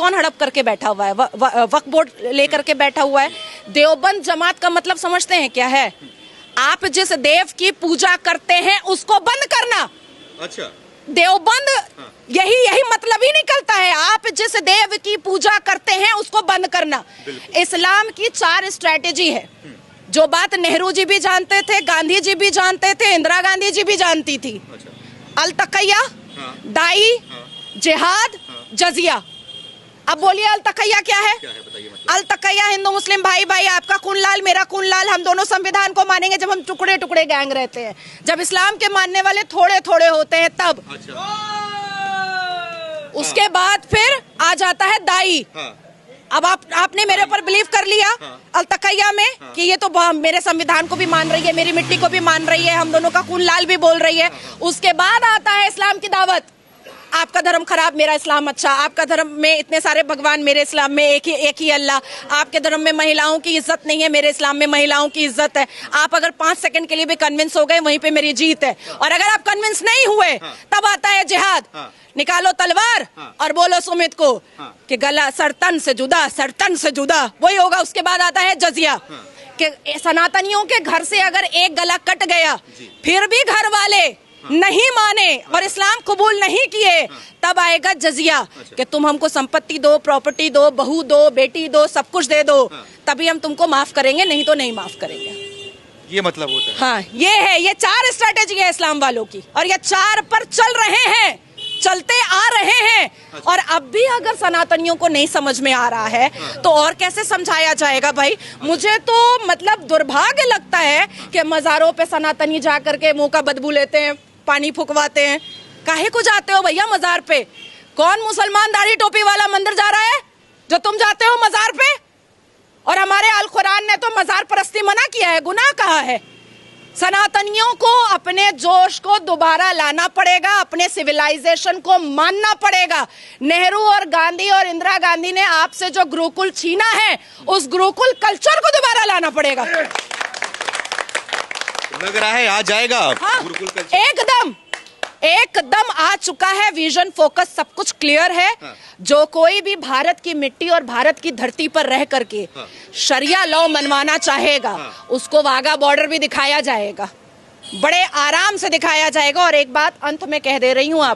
कौन हड़प करके बैठा हुआ है? वक्फ बोर्ड लेकर के बैठा हुआ है। देवबंद जमात का मतलब समझते हैं क्या है? आप जिस देव की पूजा करते हैं उसको बंद करना। अच्छा, देवबंद यही मतलब ही निकलता है। आप जिस देव की पूजा करते हैं उसको बंद करना। इस्लाम की 4 स्ट्रैटेजी है, जो बात नेहरू जी भी जानते थे, गांधी जी भी जानते थे, इंदिरा गांधी जी भी जानती थी। अल तकैया, दाई, जिहाद, जजिया। अब बोलिए अल तकैया क्या है? अल तकैया हिंदू मुस्लिम भाई भाई, आपका खून लाल मेरा खून लाल, हम दोनों संविधान को मानेंगे जब हम टुकड़े टुकड़े गैंग रहते हैं। जब इस्लाम के मानने वाले थोड़े थोड़े होते हैं तब। उसके बाद फिर आ जाता है दाई। अब आपने मेरे ऊपर बिलीव कर लिया अल तकैया में कि ये तो मेरे संविधान को भी मान रही है, मेरी मिट्टी को भी मान रही है, हम दोनों का खून लाल भी बोल रही है। उसके बाद आता है इस्लाम की दावत। आपका धर्म खराब, मेरा इस्लाम अच्छा। आपका धर्म में इतने सारे भगवान, मेरे इस्लाम में एक ही अल्लाह। आपके धर्म में महिलाओं की इज्जत नहीं है, मेरे इस्लाम में महिलाओं की इज्जत है। आप अगर 5 सेकंड के लिए भी कन्विंस हो गए, वहीं पे मेरी जीत है। और अगर आप कन्विंस नहीं हुए, तब आता है जिहाद। निकालो तलवार और बोलो सुमित को कि गला सरतन से जुदा, सरतन से जुदा, वही होगा। उसके बाद आता है जजिया कि सनातनियों के घर से अगर एक गला कट गया, फिर भी घर वाले नहीं माने और इस्लाम कबूल नहीं किए, तब आएगा जजिया कि तुम हमको संपत्ति दो, प्रॉपर्टी दो, बहू दो, बेटी दो, सब कुछ दे दो, तभी हम तुमको माफ करेंगे, नहीं तो नहीं माफ करेंगे। ये मतलब होता है। हाँ, ये 4 स्ट्रैटेजी है इस्लाम वालों की, और ये 4 पर चल रहे हैं, चलते आ रहे हैं। और अब भी अगर सनातनियों को नहीं समझ में आ रहा है तो और कैसे समझाया जाएगा भाई? मुझे तो मतलब दुर्भाग्य लगता है कि मजारों पे सनातनी जा करके मुंह का बदबू लेते हैं, पानी फुकवाते हैं। काहे को जाते हो भैया मजार पे? कौन मुसलमान दाढ़ी टोपी वाला मंदिर जा रहा है जो तुम जाते हो मजार पे? और हमारे अल कुरान ने तो मजार परस्ती मना किया है, गुनाह कहा है। सनातनियों को अपने जोश को दोबारा लाना पड़ेगा, अपने सिविलाइजेशन को मानना पड़ेगा। नेहरू और गांधी और इंदिरा गांधी ने आपसे जो गुरुकुल छीना है, उस गुरुकुल कल्चर को दोबारा लाना पड़ेगा। लग रहा है आ जाएगा। हाँ, एकदम आ चुका है। विजन, फोकस, सब कुछ क्लियर है। जो कोई भी भारत की मिट्टी और भारत की धरती पर रह करके शरिया लॉ मनवाना चाहेगा, उसको वाघा बॉर्डर भी दिखाया जाएगा, बड़े आराम से दिखाया जाएगा। और एक बात अंत में कह दे रही हूँ आप